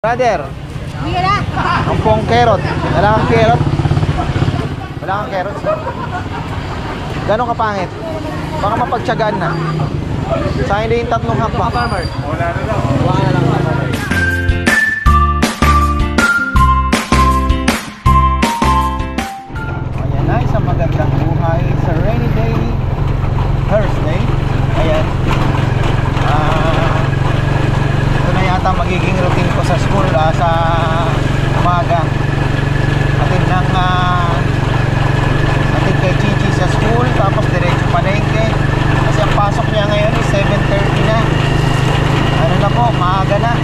Brother, ang pong carrot. Wala kang carrot? Wala kang carrot? Gano'ng kapangit? Baka mapagtsagaan na. Sa hindi yung tatlong hakbang. Wala na lang. Wala na lang. Ayan na, isang magandang buhay sa rainy day Thursday. Ayan. Ito na yata magiging routine ko sa school sa umaga. Hatid kay Chichi sa school, tapos diretso palengke. Kasi ang pasok niya ngayon is 7:30 na. Ano na po, maaga na.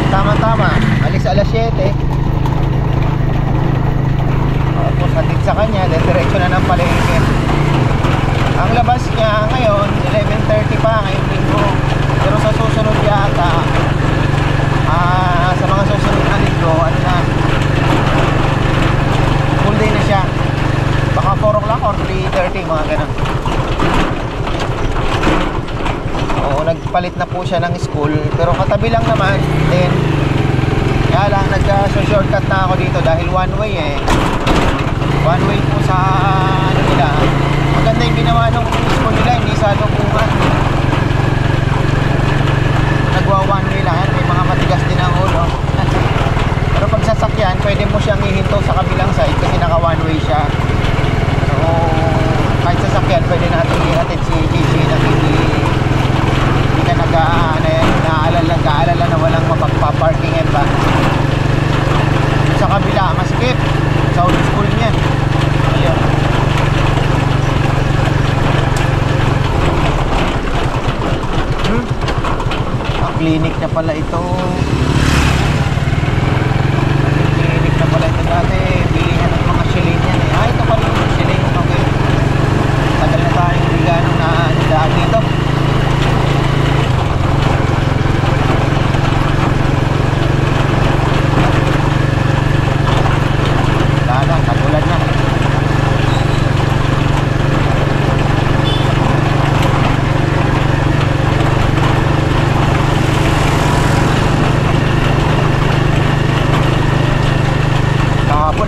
Tama-tama, alis alas 7. Tapos hatid sa kanya, diretso na ng palengke. Ang labas niya ngayon 11:30 pa ngayong linggo. Pero sa susunod yata, sa mga susunod na linggo, ano na, full day na siya. Baka 4 o'clock or 3:30, mga ganun. Oo, nagpalit na po siya ng school. Pero katabi lang naman. Then kaya lang, nag-shortcut na ako dito dahil one way one way po sa ano nila. Maganda yung ginawa ng school nila, hindi sa lubungan. Nagwa one way lang, may mga matigas din ang ulo. Pero pag sasakyan, pwede mo siyang ihinto sa kabilang side kasi naka one way siya. So kahit sasakyan, pwede natin ihatid si GC na hindi ka nag-aalala na walang mapagpaparkingan pa. Sa kabila, masikip sa old school niya. Ayun. Clinic na pala ito. Clinic na pala ito dati. Bilihan ng mga shilling yan eh. Ito pala yung shilling. Okay. Tagal na tayong biganong na daan dito. Wala na, katulad na.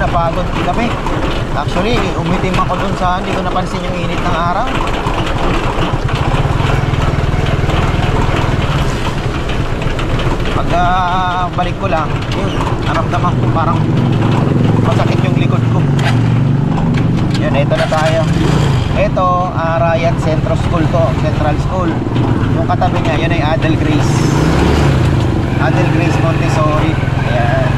Napagod kami. Actually, umitim ako dun sa hindi ko napansin yung init ng araw. Pag balik ko lang, yun, naramdaman ko parang masakit yung likod ko. Yun, ito na tayo. Ito, Ryan Central School to, Central School. Yung katabi niya, yun ay Adel Grace Montessori. Ayan.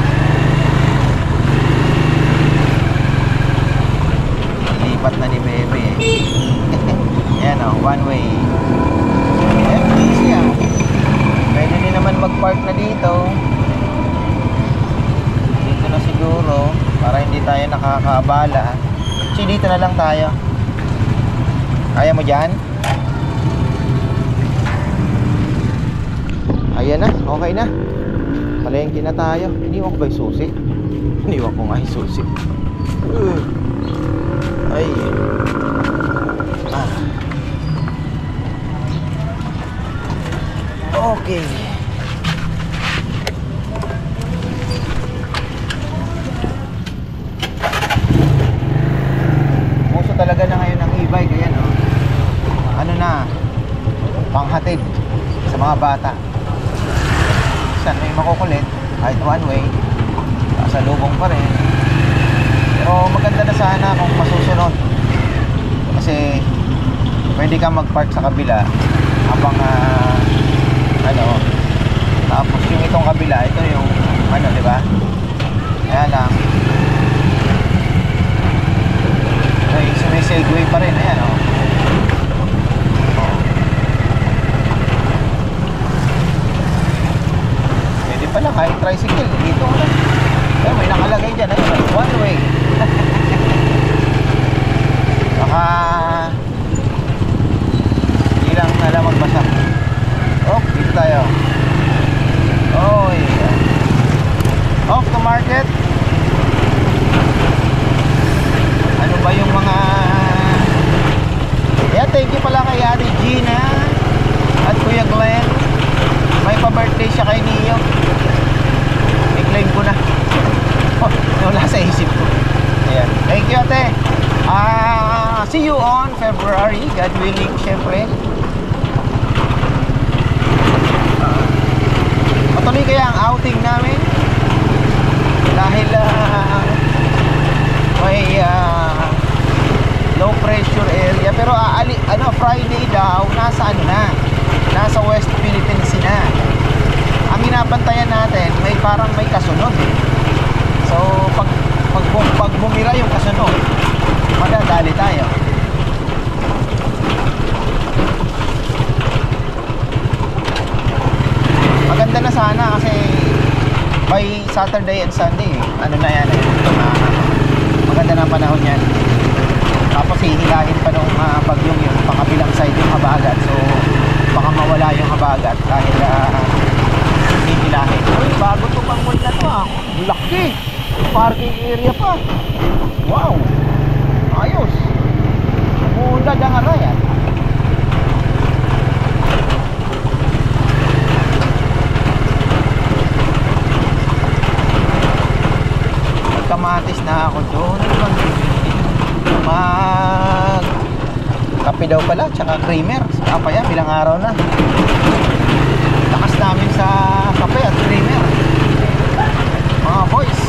Lipat na ni Bebe Yan o, one way. Ayan, easy pwede din naman mag-park na dito. Dito na siguro para hindi tayo nakakaabala. So dito na lang tayo. Kaya mo dyan? Ayan na, okay na. Palengke na tayo. Iniwan ko ba yung susi? Iniwan ko nga yung susi. Ay. Okay. Uso talaga na ngayon ang e-bike. Ayan, oh. Ano na, panghatid sa mga bata. Saan may makukulit kahit one way, sa lubong pa rin. Pero maganda na sana kung masusunod. Kasi pwede kang mag-park sa kabila habang tapos yung itong kabila, ito yung di ba? Kaya lang ay sumisilgway pa rin. Ayan, oh. Pwede pala kahit tricycle dito na. Pero may nakalagay dyan, one way. Baka hindi lang nala magbasa. Oh, dito tayo. Oh, yeah. Off to market. Ano ba yung mga thank you pala kay Ate Gina at Kuya Glenn. May pa-birthday siya kay ni February, God willing, syempre. Matuloy kaya ang outing namin dahil may low pressure area, pero Friday daw nasa West Philippines na. Ang inabantayan natin may kasunod. So pag bumira yung kasunod, madadali tayo. Maganda na sana kasi by Saturday and Sunday, maganda na panahon yan. Tapos hihilahin pa nung bagyong yung pakabilang side yung habagat. So baka mawala yung habagat dahil hihilahin. Uy, bago to pang mall na to laki. Parking area pa. Wow, ayos. Mula ang arayan. Kamatis na ako doon. Kape daw pala, tsaka creamer. Apa yan, bilang araw na. Takas namin sa kape at creamer. Mga boys,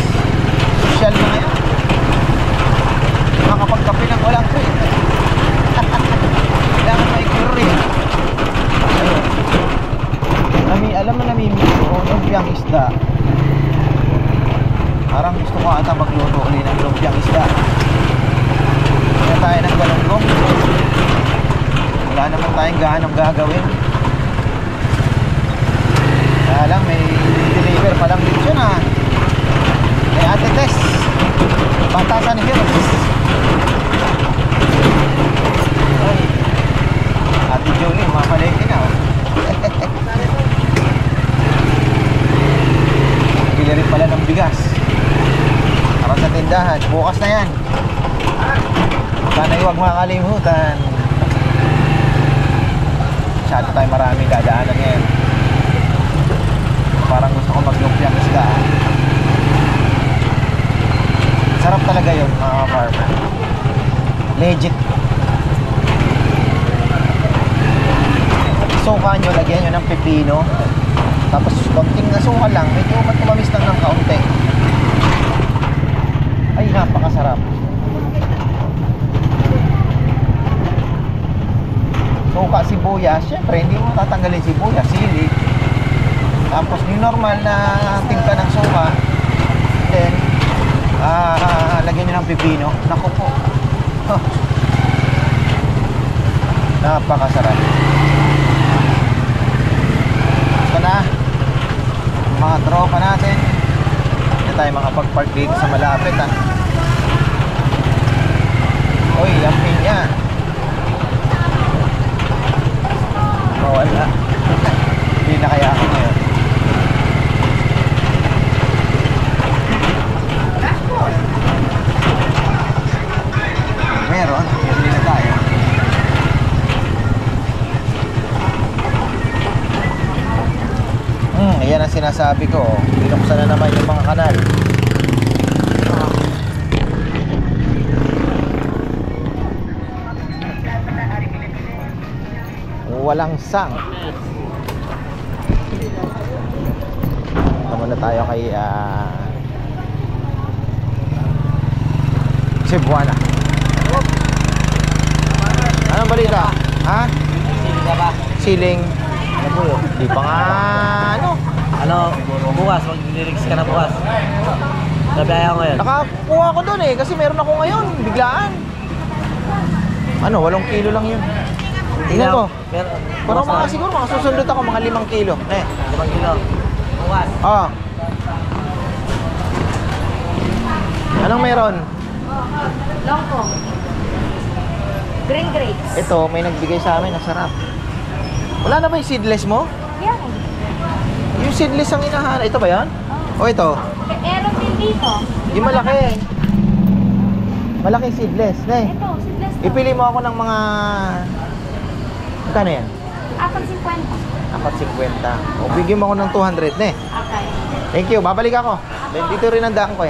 social na ngayon. Makapagkape ng walang creamer. Kailangan may creamer. Alam mo, namimiss ko lumpiang isda. Parang gusto ko ata magluto ulit ng lumpiang isda. Kaya tayo ng galunggong. Wala naman tayong gaanong gagawin. Kaya lang may deliver palang dito na. May Ate Tess, Batasan Hills. Ay, Ate Jolie, mapalengke na. Bili rin pala ng bigas para sa tindahan. Bukas na yan. Sana huwag makakalimutan. Masyado tayo maraming dadaanan ngayon. Parang gusto ko maglumpiang isda. Sarap talaga yun, mga farmer. Legit. Suka nyo, lagyan nyo ng pepino. Tapos konting nasuka lang. Medyo matumamis lang ng kaunti. Ay, napakasarap. Suka, sibuyas. Siyempre, hindi mo tatanggalin sibuyas, sili. Tapos yung normal na timpla ng suka. Then lagyan nyo ng pipino. Naku po. Napakasarap. Ito na mga tropa natin. Hindi tayo makapag-park dito sa malapit Uy, ang pinya. Wala. Hindi na kaya ako ngayon. Meron, hindi na tayo. Ayan ang sinasabi ko. Binuksan na naman yung mga kanal. Walang sang. Tama na tayo kay Cebuana. Anong balita? Ha? Siling ka ba? Siling. Di pa nga bukas, mag-lyrics ka na bukas. Nabiyaya ko ngayon. Nakakuha ko doon kasi meron ako ngayon, biglaan. 8 kilo lang yun. Tingnan ko. Parang siguro makasusunod ako mga 5 kilo. 5 kilo. Bukas. Anong meron? Longkong. Green grapes. Ito, may nagbigay sa amin, nasarap. Wala na ba yung seedless mo? Yan. Yung seedless ang inahanap. Ito ba yan? O ito? Meron din dito. Yung malaki. Malaking seedless. Ito, seedless to. Ipili mo ako ng mga... Magkano yan? 4.50. 4.50. O, bigyan mo ako ng 200 Okay. Thank you. Babalik ako. Dito rin ang daan ko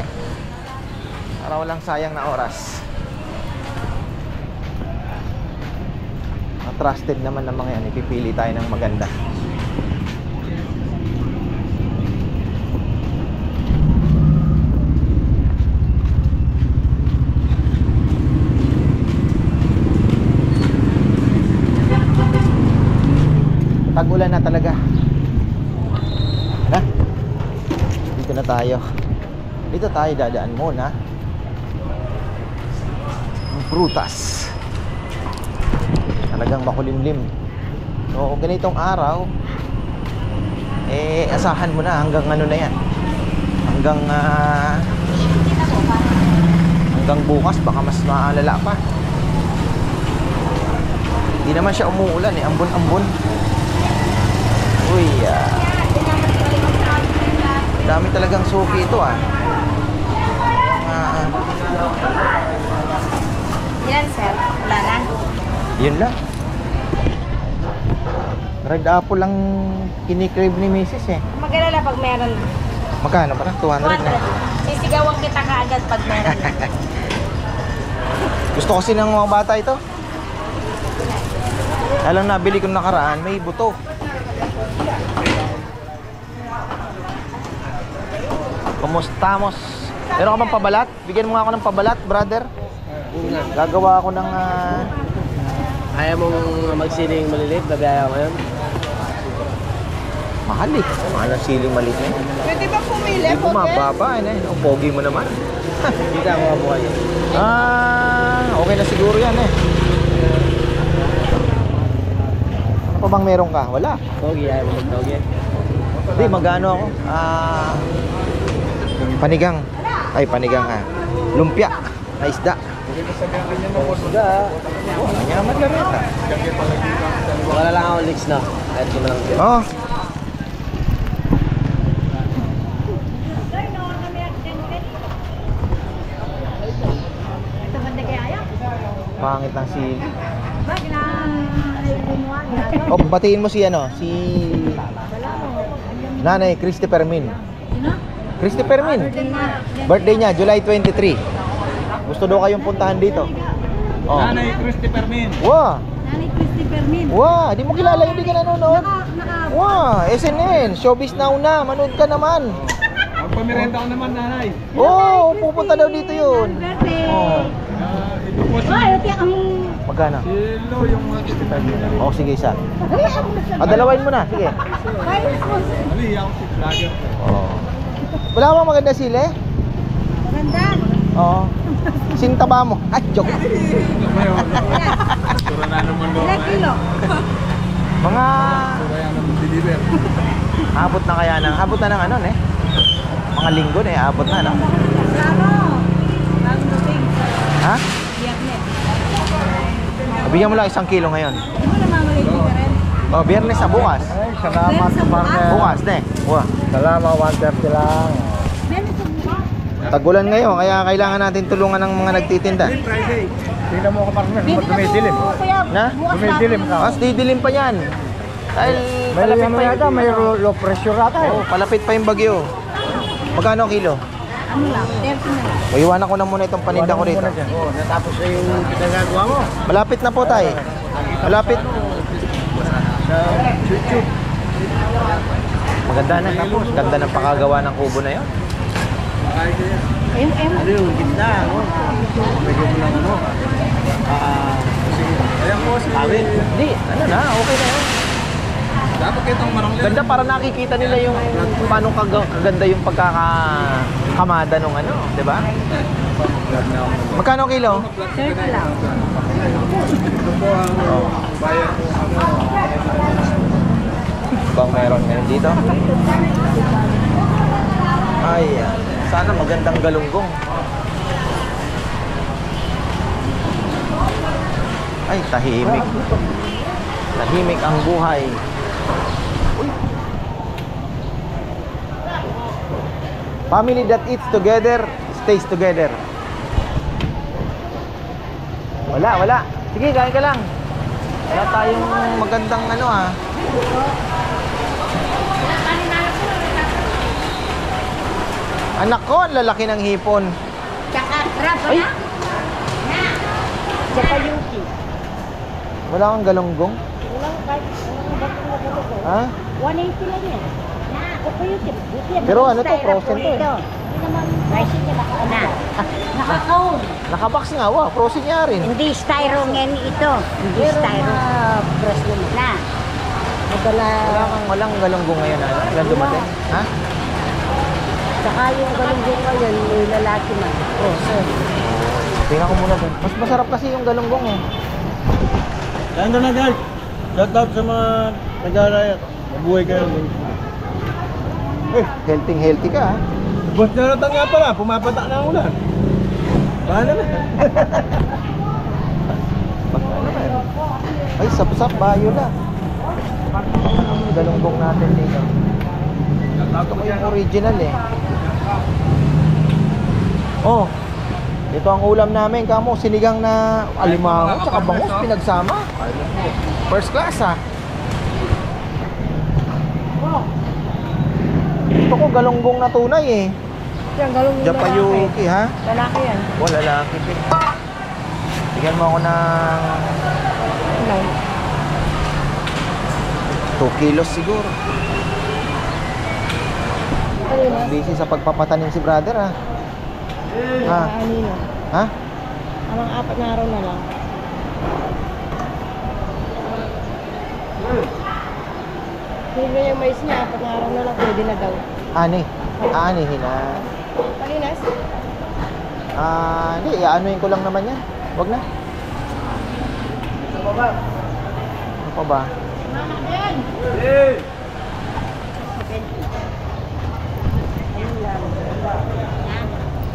Para walang sayang na oras. trusted naman ng mga yan. Ipipili tayo ng maganda. Tag-ulan na talaga. Na? Dito na tayo. Dito tayo dadaan muna. Ang prutas. Talagang makulimlim. So, ganitong araw, asahan mo na hanggang ano na yan. Hanggang bukas, baka mas maalala pa. Hindi naman siya umuulan ambon-ambon. Uy, dami talagang suki ito Yan, sir. Wala na. Yun lang. Red apple lang kinikrave ni Mrs. Mag-alala pag meron na. Magkano pa na? 200 na. Sisigawan kita kaagad pag meron na. Gusto kasi ng mga bata ito. Alam, nabili ko nakaraan, may buto. Kumustamos. Meron ka bang pabalat? Bigyan mo nga ako ng pabalat, brother. Gagawa ako ng Ayaw mong magsiling maliliit, babaya ko yun. mahal eh. Mahal ang siling maliit na yun. Pwede ba pumili? Hindi bumababa ang pogi mo naman. Kita ako nga po kayo. Okay na siguro yan Ano pa bang meron ka? Wala. Togi, ayaw mo mag-togi. Hindi, magano ako? Panigang. Ay, panigang lumpia na isda. Isda. Kanya naman na rin Wala lang ako leaks na. Kahit ko lang dyan. Oh. Pangit ng sili. Oh, batiin mo si Nanay Christopher Min. Christopher Min. Birthday niya, July 23. Gusto daw kayong puntahan dito. Oh. Nanay Christopher Min. Wow. Nanay Christopher Min. Wow, di mo kilala, hindi ka nanonood. Wow, SNN, Showbiz Now na, manood ka naman. Magpamirenda ko naman, nanay. Oh, pupunta daw dito yun. Oh. Ito po si Magkano? Silo yung mga Christopher Min. Oh, sige, isa. Dalawain mo na, sige. Mali, ako si vlogger. Oh. Wala bang maganda sili? Maganda. Oo. Sintaba mo. Ay, joke. Ngayon, sura na naman doon. Ilang kilo? Mga Kaya naman deliver. abot na ng ano, mga linggo abot na, no? Bagong dating. Ha? Biyernes. Bigyan mo lang 1 kilo ngayon. Hindi mo namamalay ka rin. Oh, Biyernes na bukas. Ay, salamat Sa partner. Bukas, Wow. Salamat, 130 lang. Meron sa bukas. Tagulan ngayon, kaya kailangan natin tulungan ng mga nagtitinda. Friday. Tingnan mo ka partner, dumidilim. Na? Dumidilim ka. Mas didilim pa yan. Dahil palapit pa yung... may low pressure ata. Oh, palapit pa yung bagyo. Magkano ang kilo? Ano lang? 30 na lang. O, iwanan ko na muna itong paninda ko rito. Oh, natapos na yung pinagagawa mo. Malapit na po tayo. Malapit. Sa YouTube. Maganda na. Tapos, ganda ng pakagawa ng kubo na yun. Ano yung gitna, medyo mo lang ayan po, Amin. Hindi, ano na, okay na yun. dapat kitang marang Ganda para nakikita nila yung paano kaganda yung pagkakakamada nung ano, di ba? Magkano kilo? 30 lang. Ito po ang bayan po Bang meron ngayon dito? Ay, sana magandang galunggong. Ay, tahimik. Tahimik ang buhay. Uy. Family that eats together stays together. Wala. Sige, kain ka lang. Wala tayong magandang ano Anak ko, ang lalaki ng hipon. Tsaka, rap Ay. na? Na. Tsaka yuki. Wala kang galunggong? Walang kahit anong bato na bato ko. Ha? 180 lang yan. Na, ako po yung tip. Pero ano to, frozen to eh. Hindi naman pricing niya na. Nakakaon. Nakabox nga, wow, frozen niya rin. Hindi styro ngayon ito. Hindi styro. Press naman na. Walang galunggong ngayon, ano? Ilan dumating? Ha? Saka yung galunggong ngayon, may lalaki man. Frozen. Tingnan ko muna doon. Mas masarap kasi yung galunggong eh. Ganda na guys. Shout out sa mga nag-aaral. Mabuhay kayo. Healthy ka ha. Boss Jonathan nga pala, pumapatak na ang ulan. Paano na? Ay, sap-sap, bayo na. Ang galunggong natin dito. Ito ko yung original eh. Oh, ito ang ulam namin. Kamo, sinigang na alimango tsaka bangus pinagsama. First class ah. Ito ko galunggong na tunay eh. Yung galunggong Japayuki ha? Lalaki yan. Wala lalaki din. Bigyan mo ako ng 2 kilos siguro. Busy sa pagpapatanim si brother ha. Ha? Ha? Anong 4 na araw na lang. Hindi yung mais niya, 4 na araw na lang, pwede na daw. Aanihin na. Palinas? Hindi, iaanoin ko lang naman yan. Wag na. Ano pa ba? Mama din!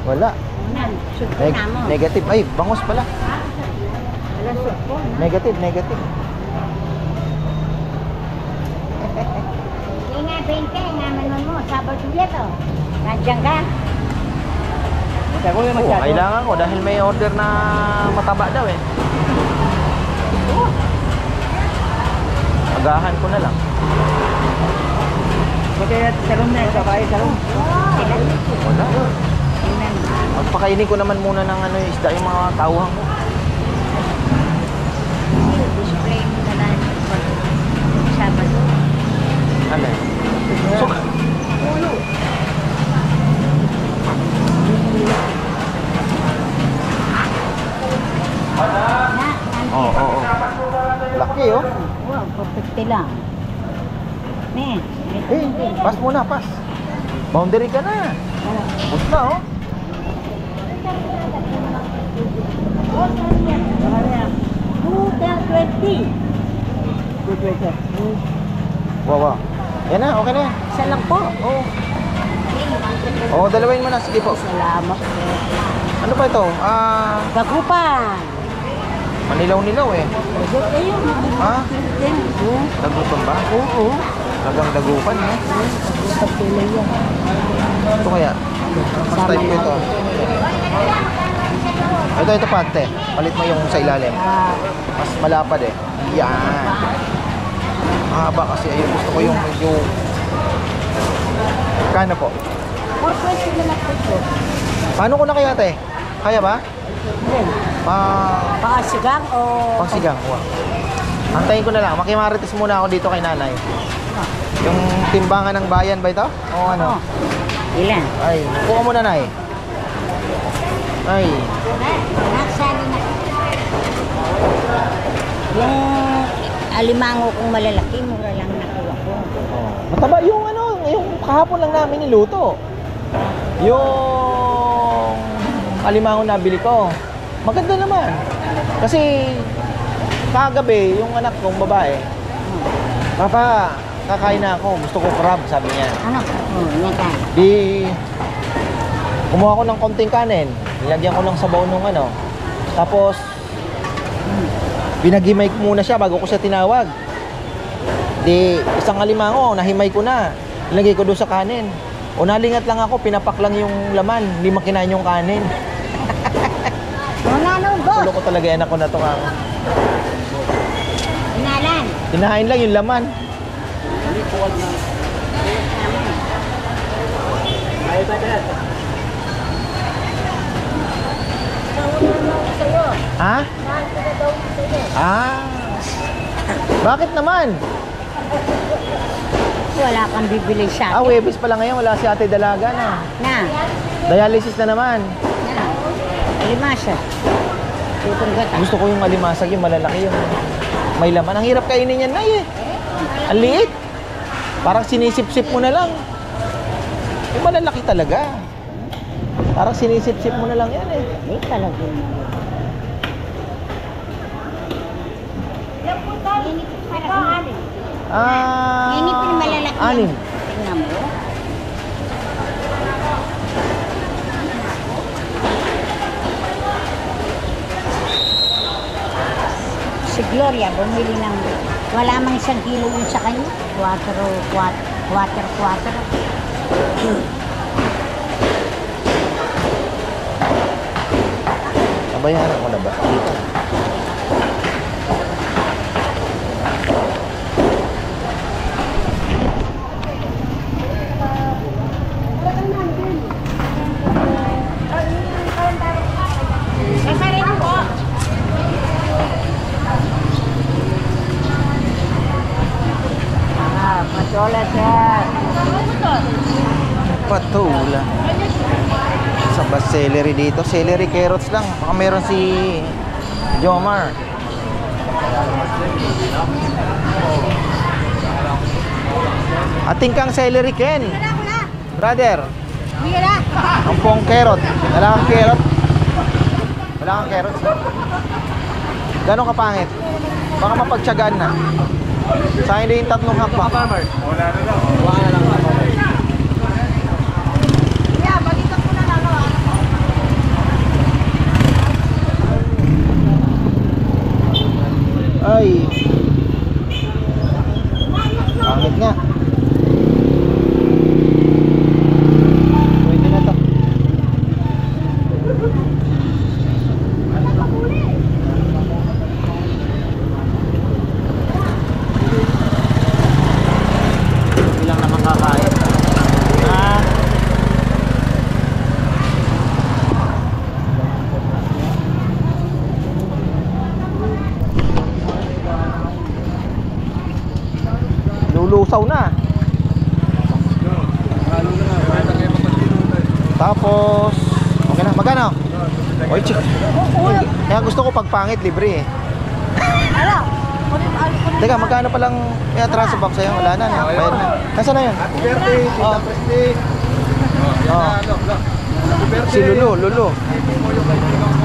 Wala. Negative. Ay, bangos pala. Negative. Hindi nga, 20, naman mo, Sabado ulit oh. Nandiyan ka? Oo, kailangan ko dahil may order na mataba daw eh. Agahan ko na lang. Kaya sarong na, sabay sarong. Wala. Magpakainin ko naman muna ng ano, isda yung mga tawang ko. Display mo na lang Sabado. Ano eh? So, Oo. Laki oh. Wow, perfect lang. Pass muna, pass. Boundary ka na. Bus na oh. Wow. Yan na, okay na yan. Isa lang po. Oo. Oo, dalawain mo na. Sige po. Salamat. Ano pa ito? Dagupan. Manilaw-nilaw eh. Ayun. Ha? Dagupan ba? Oo. Talagang dagupan eh. Pagpilay yan. Ito kaya? Mas type ko ito. Ito pante. Palit mo yung sa ilalim. Mas malapad eh. Yan. Mahaba kasi ayun. Gusto ko yung medyo... Kano po? 420 na lang po. Paano ko na kaya te? Kaya ba? Pakasigang o... Pangsigang. Wow. Antayin ko na lang. Makimarites muna ako dito kay nanay. Yung timbangan ng bayan ba ito? O ano? Ilan? Ay, kuha mo na nay. Ay. Naksali na. Yung alimango kong malalaki, mura lang nakuha ko. Oh. Mataba yung ano, yung kahapon lang namin niluto. Yung alimango nabili ko. Maganda naman. Kasi kagabi, yung anak kong babae, Papa, kakain na ako. Gusto ko crab, sabi niya. Ano? Yan ka. Di, kumuha ko ng konting kanin. Nilagyan ko ng sabaw nung ano. Tapos, binagimay ko muna siya bago ko siya tinawag. Di, isang alimango, nahimay ko na. Nilagay ko doon sa kanin. O nalingat lang ako, pinapak lang yung laman. Hindi makinain yung kanin. Wala nung boss. Tulo ko talaga yan ako na ito nga. Inalan. Kinahain lang yung laman. Ay, padahal. Sa'yo. Ha? Saan ka na daw sa'yo? Ah, Bakit naman? Wala kang bibili siya. Ah, Webes pala ngayon. Wala si Ate Dalaga na. Na. Dialysis na naman. Na. Alimasa. Tutong gata. Gusto ko yung alimasag, yung malalaki, yung may laman. Ang hirap kainin yan na eh. Ang liit. Parang sinisip-sip mo na lang. Yung malalaki talaga. Parang sinisip-sip mo na lang yan eh. Ay, talaga. Ini pin malalaki. Anim. Tingnan mo. Si Gloria bumili ng wala mang 1 kilo yun sa kanya. 4. Nabayaran ko na ba? Dito. Patola sir. Patula. Sa ba celery dito? Celery carrots lang. Baka meron si Jomar. Ating kang celery Ken. Brother. Ang pong carrot. Wala kang carrot. Wala kang carrot. Gano'ng kapangit? Baka mapagtyagaan na. Sa hindi yung 3 hakbang. Wala na lang. Wala na lang. Ay. Pangit nga. Pwede na to. Ilang naman kakain. Ah. Lulusaw na. Tapos okay na, magkano? Oy, chick. Kaya gusto ko pag pangit libre eh. Teka, magkano pa lang may atraso box sa'yo? Wala na, no? Bayad na. Nasaan na yun? Happy birthday, Tita Presti. Oh. Si Lulu.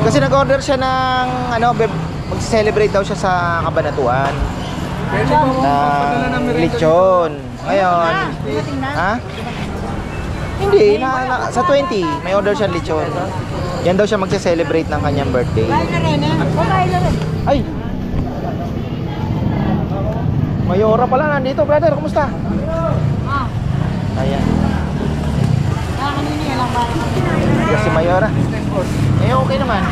Kasi nag-order siya ng ano, mag-celebrate daw siya sa Kabanatuan. Pwede ba mo magpadala ng Na merienda lechon. Ngayon, ha? Hindi, sa 20, may order siya lechon. Yan daw siya magse-celebrate ng kanyang birthday. Ay! Mayora pala nandito, brother. Kumusta? Ayan. Kasi Mayora. Eh, okay naman.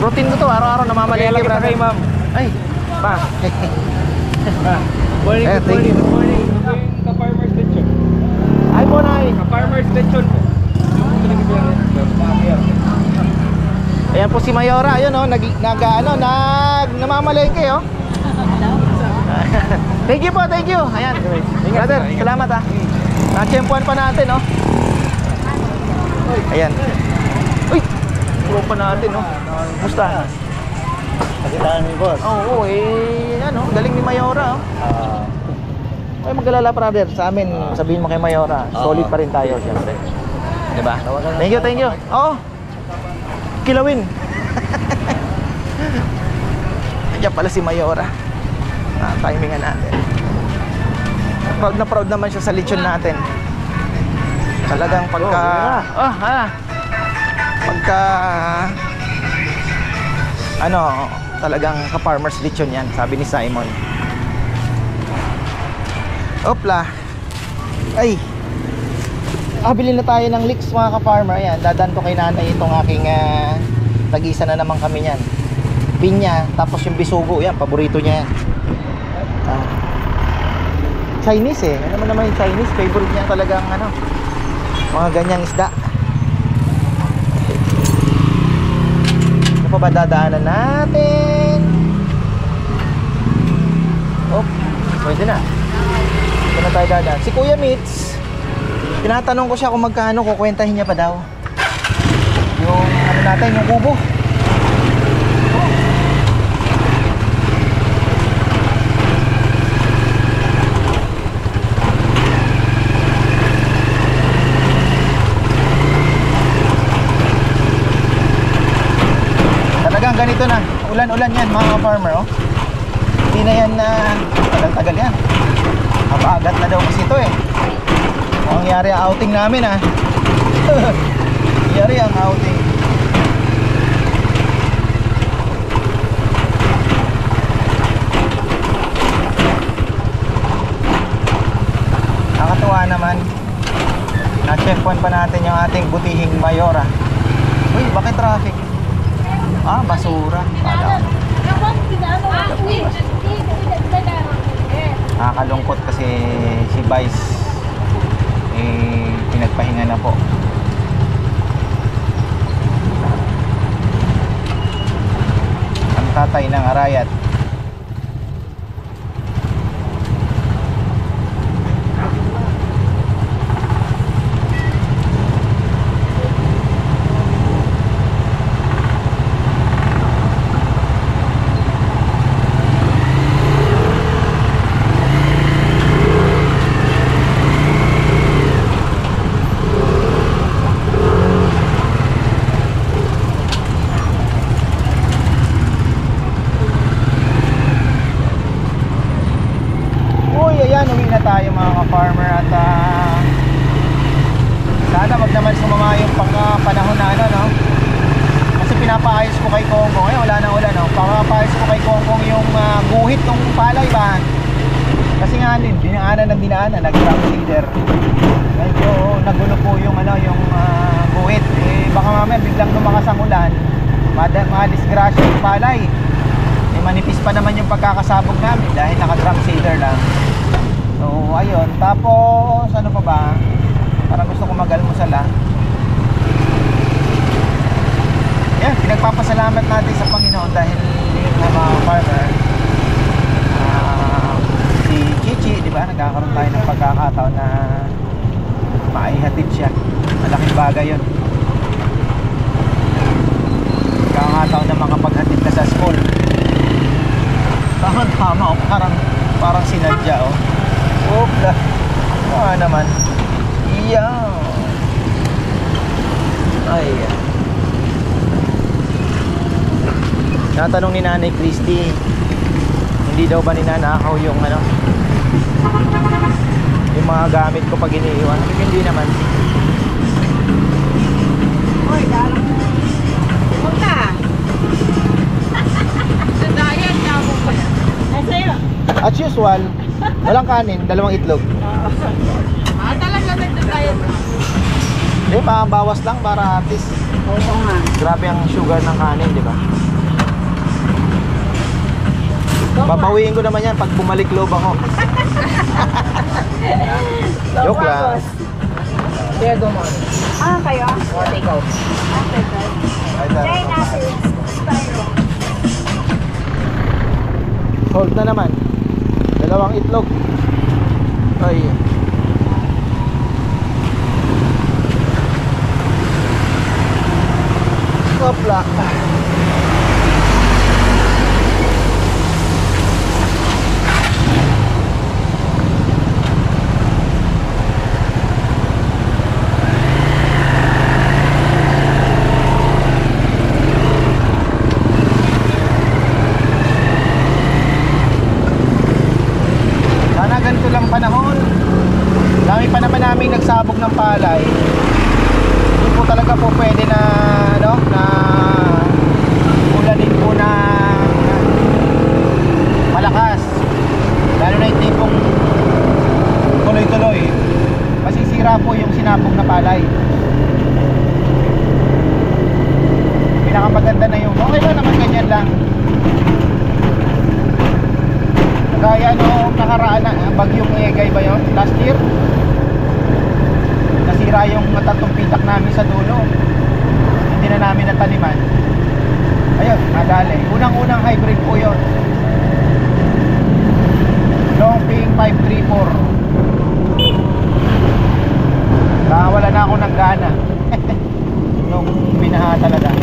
Routine ko to, araw-araw namamalengke, brother. ma'am. Ay, pa. Morning, Eh, good thank morning, you. good morning. Yung ka-farmer's lechon. Ay, Bonay. Ka-farmer's lechon po. Ayan po si Mayora, ayun oh, namamalengke oh. Thank you po, thank you. Ayan. Brother, salamat ah. Na-tsempuan pa natin oh. Ayan. Uy, pro pa natin oh. Musta? Nakitaan mo, boss. Oo, eh, ano, galing ni Mayora oh. Ay, mag-alala brother, sa amin, sabihin mo kay Mayora, solid pa rin tayo siyempre. Diba? Thank you. Oo. Kilawin. Nandiyan pala si Mayora. Timingan natin. Proud na proud naman siya sa lechon natin. Talagang pagka pagka ano, talagang ka-farmers lechon yan, sabi ni Simon. Opla. Ay. Bilhin na tayo ng leeks mga ka-farmer. Ayan, dadan ko kay nanay itong aking tag-isa na naman kami niyan. Pinya, tapos yung bisugo, yan, paborito niya yan. Chinese eh. Ano naman yung Chinese, favorite niya talagang ano, mga ganyang isda. Ano pa ba dadaanan natin? Pwede na. Ito na tayo dadaan. Si Kuya Mitz, tinatanong ko siya kung magkano, kukwentahin niya pa daw. Yung ano natin, yung kubo. Talagang ganito na. Ulan-ulan yan mga farmer, oh. Hindi na yan na tagal-tagal yan. Apagat na daw kasi ito eh. Ang nangyari ang outing namin ah. Nangyari ang outing. Nakakatuwa naman. Na-checkpoint pa natin yung ating butihing Mayora. Uy, bakit traffic? Ah, basura. Nakakalungkot kasi si Vice pinagpahinga na po. Ang tatay ng Arayat. Tayo mga ka-farmer at sana wag naman sumama yung panahon na ano, no? Kasi pinapaayos ko kay Kongkong, wala nang ulan, no? Pinapaayos ko kay Kongkong yung guhit ng palay ba? Kasi nga dinaanan ng dinaanan, nag-drop seeder. Medyo nagulo po yung ano, yung guhit. Baka mamaya biglang lumakas ang ulan, madisgrasya yung palay. Manipis pa naman yung pagkakasabog namin dahil naka-drop seeder lang. So, ayun. Tapos, ano pa ba? Parang gusto ko mag-almusal, Yan, pinagpapasalamat natin sa Panginoon dahil yung mga farmer, si Chichi, di ba? Nagkakaroon tayo ng pagkakataon na maihatid siya. Malaking bagay yun. Pagkakataon na makapaghatid ka sa school. Tama, oh. Parang sinadya, oh. Opla. Naman. Iyaw. Ay. Natanong ni Nanay Christy, hindi daw ba ninanakaw yung ano, yung mga gamit ko pag iniiwan? Hindi naman. Uy, darang mo. Punta. Sandayan niya ako pa. Ay, sa'yo. As usual, walang kanin, 2 itlog. Talaga nagtatayan. Hindi, bawas lang para at least. Oo nga. Grabe ang sugar ng kanin, di ba? Babawiin ko naman yan pag bumalik loob ako. Joke lang. Kaya gumon. Kayo? O, take out. Try natin. Hold na naman. 2 itlog. Ay. Opla. Sana ganito lang panahon. Dami pa naman namin nagsabog ng palay. Hindi po talaga po pwede na ano, na ulanin po na malakas. Lalo na yung tipong tuloy-tuloy. Masisira po yung sinabog na palay. Pinakamaganda na yung okay lang naman, ganyan lang. Kaya no, nakaraan na bagyong Egay ba yun? Last year nasira yung tatlong pitak namin sa dulo. Hindi na namin nataniman. Ayun, nadali. Unang-unang hybrid po yun. Long 534. Wala na ako ng gana. Nung binaha talaga.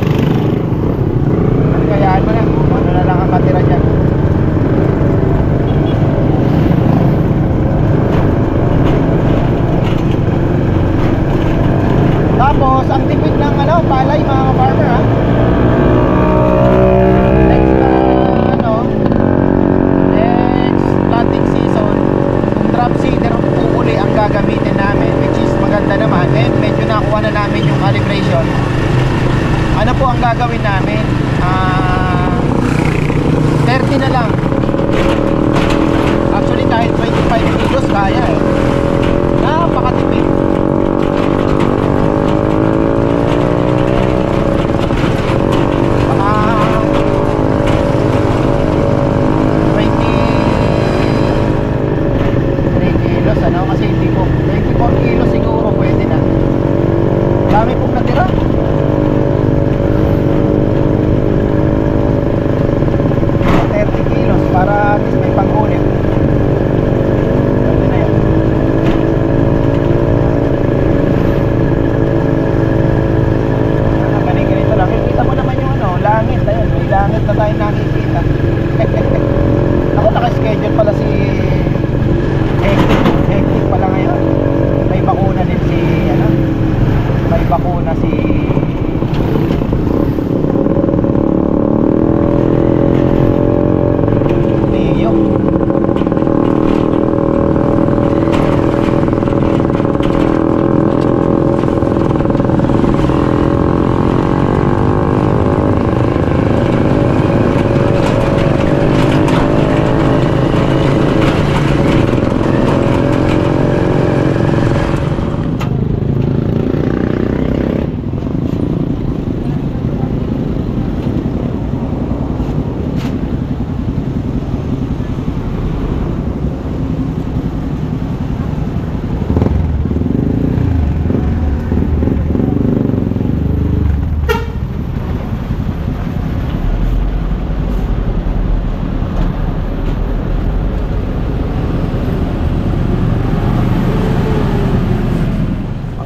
Kayaan mo na. Ano na lang ang matira dyan. Tapos, ang tipid ng palay mga farmer ha. Next planting season, yung drop seeder uli ang gagamitin namin, which is maganda naman. And medyo nakuha na namin yung calibration. Ano po ang gagawin namin? 30 na lang. Actually kahit 25 kilos kaya eh. Napakatipid. Kasi hindi ko 24 kilos siguro pwede na. Dami pong natira. Para at least may pangkulit. Pwede na yun. Ganito lang. Kikita mo naman yung langit. Ayun, may langit na tayo nakikita. Ako naka-schedule pala si Hectic pala ngayon. May bakuna din si may bakuna si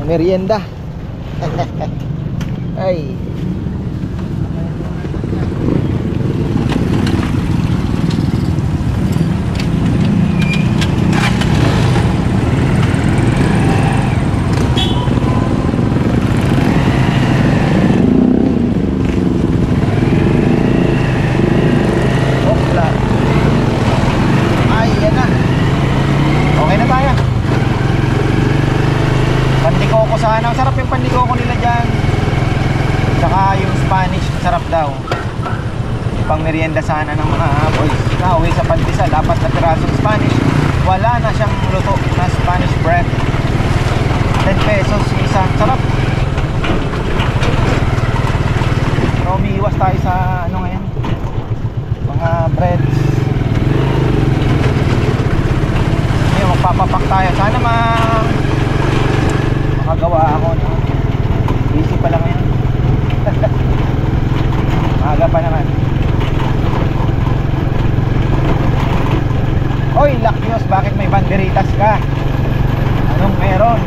merienda. Ay. Hopla. Ay, yan na. Okay na tayo. Pandikoko sana. Sarap yung pandikoko nila dyan. Tsaka yung Spanish, masarap daw. Pang merienda sana ng mga boys. Nauwi sa Pandesal, 4 na pirasong Spanish. Wala na siyang luto na Spanish bread. 10 pesos isa. Sarap. Pero umiiwas tayo sa ngayon, mga breads. Ngayon magpapapak tayo. Sana makagawa ako, no? Busy pa lang ngayon. Maaga pa naman. Oy, Lakyos, bakit may banderitas ka? Anong meron?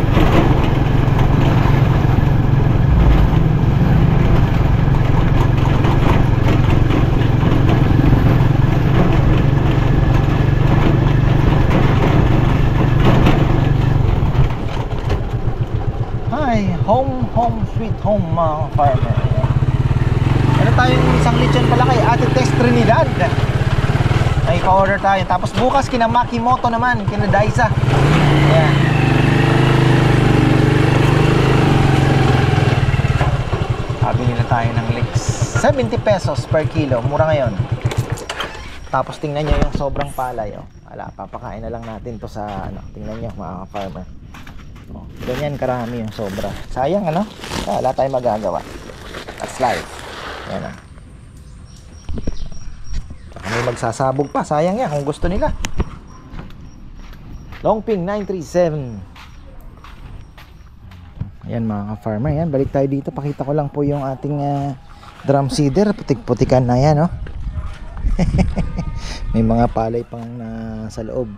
Hi, home sweet home mga farmer. Ano tayong isang lechon pala kay Ate Tess Trinidad. Ay pa-order tayo. Tapos bukas kina Makimoto naman, kina Daisa. Ayan. Bili na tayo ng leeks. 70 pesos per kilo. Mura ngayon. Tapos tingnan nyo yung sobrang palay. Oh. Wala, papakain na lang natin to sa tingnan nyo mga farmer. Oh, ganyan karami yung sobra. Sayang wala tayong magagawa. That's life. Ayan o. May magsasabog pa. Sayang yan kung gusto nila. Longping 937. Ayan mga farmer. Ayan, balik tayo dito. Pakita ko lang po yung ating drum seeder. Putik-putikan na yan. May mga palay pang sa loob.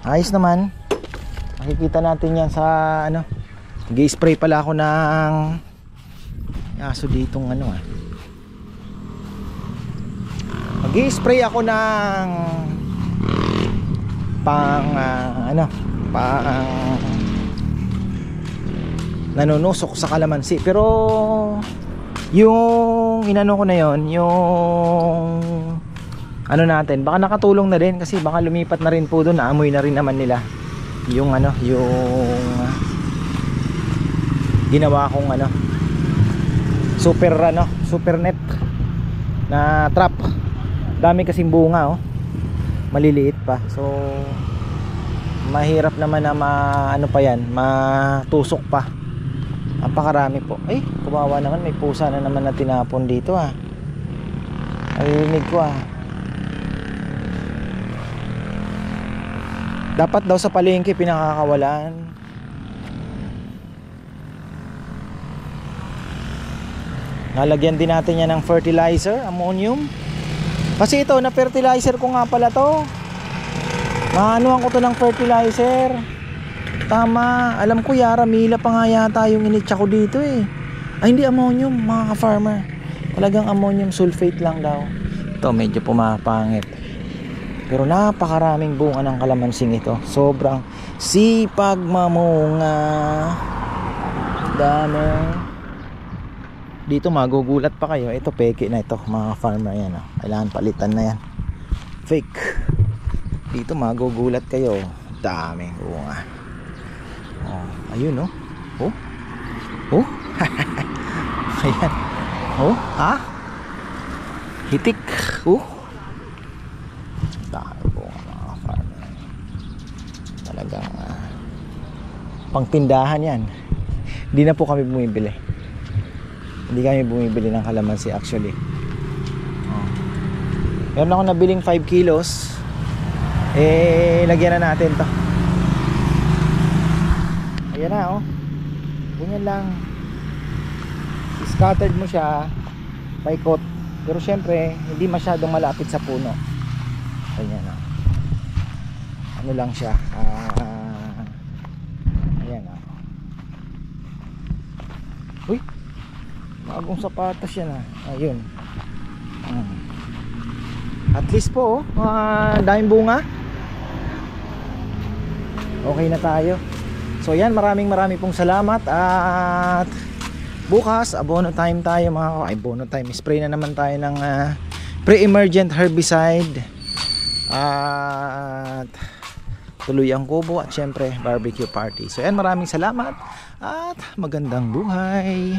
Ayos naman. Makikita natin yan sa ano. Nag-spray pala ako ng aso ditong ano Mag-spray ako ng pang nanunusok sa kalamansi. Pero yung inano ko na yon, yung ano natin, baka nakatulong na rin kasi baka lumipat na rin po doon, naamoy na rin naman nila yung ano, yung ginawa kong ano, super net na trap. Dami kasing bunga maliliit pa, so mahirap naman na ano pa yan, matusok pa. Napakarami po. Ay, kawawa naman, may pusa na naman na tinapon dito Narinig ko Dapat daw sa palengke pinakakawalan. Nalagyan din natin yan ng fertilizer, ammonium. Kasi ito, na fertilizer ko nga pala to. Maanuhan ko to ng fertilizer. Tama, alam ko Yaramila pa nga yata yung initsa ko dito Ay, hindi ammonium mga ka-farmer. Talagang ammonium sulfate lang daw. Ito medyo pumapangit. Pero napakaraming bunga ng kalamansing ito. Sobrang sipag mamunga. Dami. Dito magugulat pa kayo. Ito peke na ito mga farmer yan Kailangan palitan na yan. Fake. Dito magugulat kayo. Daming bunga. Ayun Ayan. Hitik. Talagang pangtindahan yan. Hindi na po kami bumibili. Hindi kami bumibili ng kalamansi actually. Meron ako nabiling 5 kilos. Lagyan na natin to. Ayan na ganyan lang. Scattered mo siya, paikot. Pero syempre hindi masyadong malapit sa puno. Ayan ano lang siya, ayan uy, bagong sapatos yan ayun. At least po daming bunga. Okay na tayo. So yan, maraming pong salamat. At bukas abono time tayo abono time, spray na naman tayo ng pre-emergent herbicide. At tuloy ang kubo at syempre barbecue party. So yan, maraming salamat at magandang buhay.